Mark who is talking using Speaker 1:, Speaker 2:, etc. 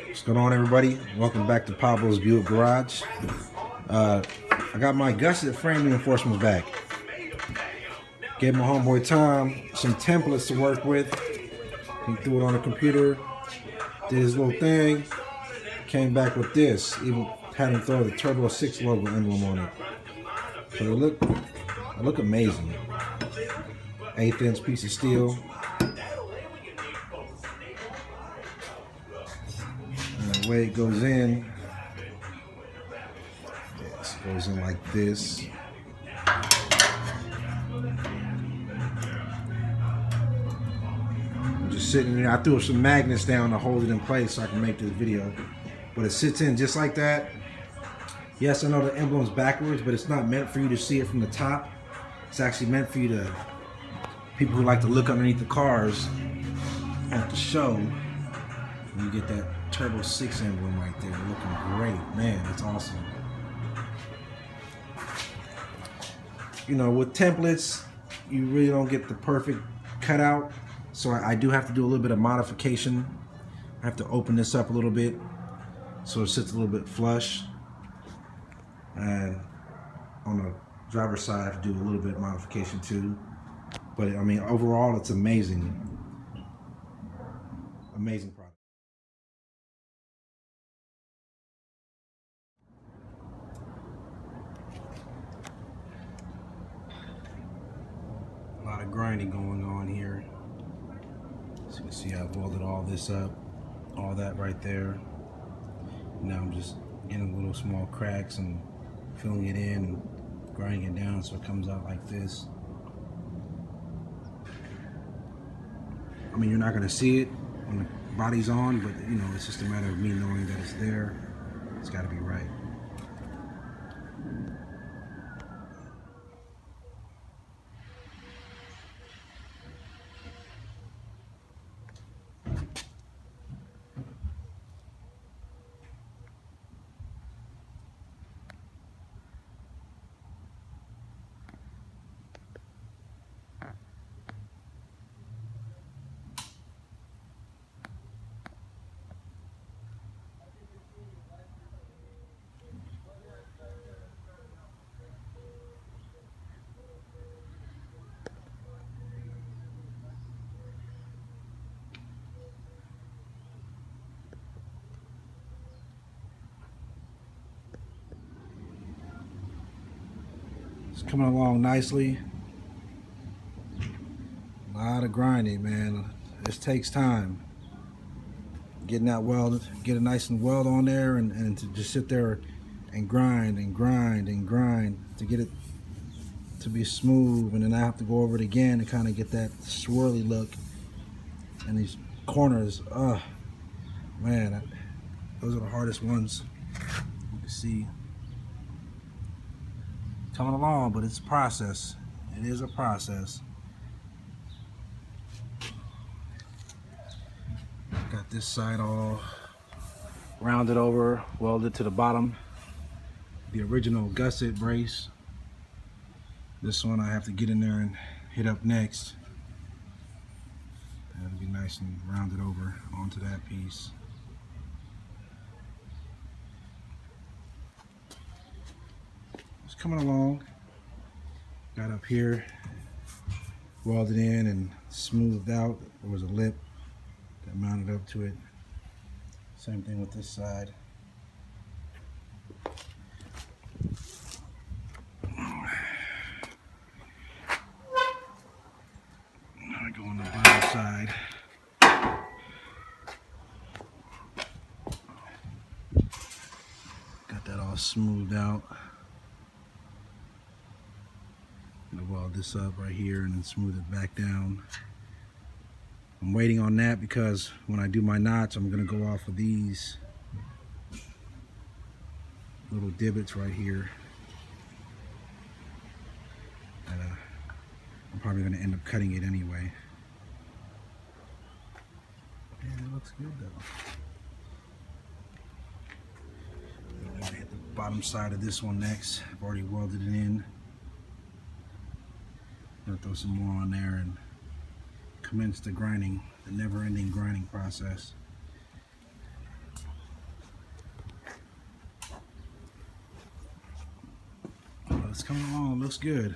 Speaker 1: What's going on, everybody? Welcome back to Pablo's Buick Garage. I got my gusset frame reinforcements back. Gave my homeboy Tom some templates to work with. He threw it on the computer, did his little thing, came back with this. Even had him throw the Turbo 6 logo emblem on it. So they look amazing. 1/8 inch piece of steel. And the way it goes in, yes, it goes in like this. I'm just sitting there. I threw some magnets down to hold it in place so I can make this video. But it sits in just like that. Yes, I know the emblem's backwards, but it's not meant for you to see it from the top. It's actually meant for you to, people who like to look underneath the cars at the show. And you get that Turbo 6 emblem right there, looking great. Man, that's awesome. You know, with templates, you really don't get the perfect cutout, so I do have to do a little bit of modification. I have to open this up a little bit so it sits a little bit flush. And on the driver's side, I have to do a little bit of modification too. But I mean, overall, it's amazing. Amazing product. A lot of grinding going on here. So you can see I've welded all this up, all that right there. Now I'm just getting little small cracks and filling it in and grinding it down so it comes out like this. I mean, you're not going to see it when the body's on, but you know, it's just a matter of me knowing that it's there. It's got to be right. It's coming along nicely. A lot of grinding, man. This takes time. Getting that welded, get it nice and weld on there, and to just sit there and grind and grind and grind to get it to be smooth, and then I have to go over it again to kind of get that swirly look. And these corners, man, those are the hardest ones. You can see coming along, but it's a process. It is a process. Got this side all rounded over, welded to the bottom. The original gusset brace. This one I have to get in there and hit up next. That'll be nice and rounded over onto that piece. It's coming along. Got up here, welded in and smoothed out. There was a lip that mounted up to it. Same thing with this side. I go on the bottom side. Got smoothed out. I'm gonna weld this up right here and then smooth it back down. I'm waiting on that because when I do my knots, I'm gonna go off of these little divots right here. And I'm probably gonna end up cutting it anyway. And it looks good though. I'm gonna hit the bottom side of this one next. I've already welded it in. I'm gonna throw some more on there and commence the grinding, the never-ending grinding process. Well, it's coming along, it looks good.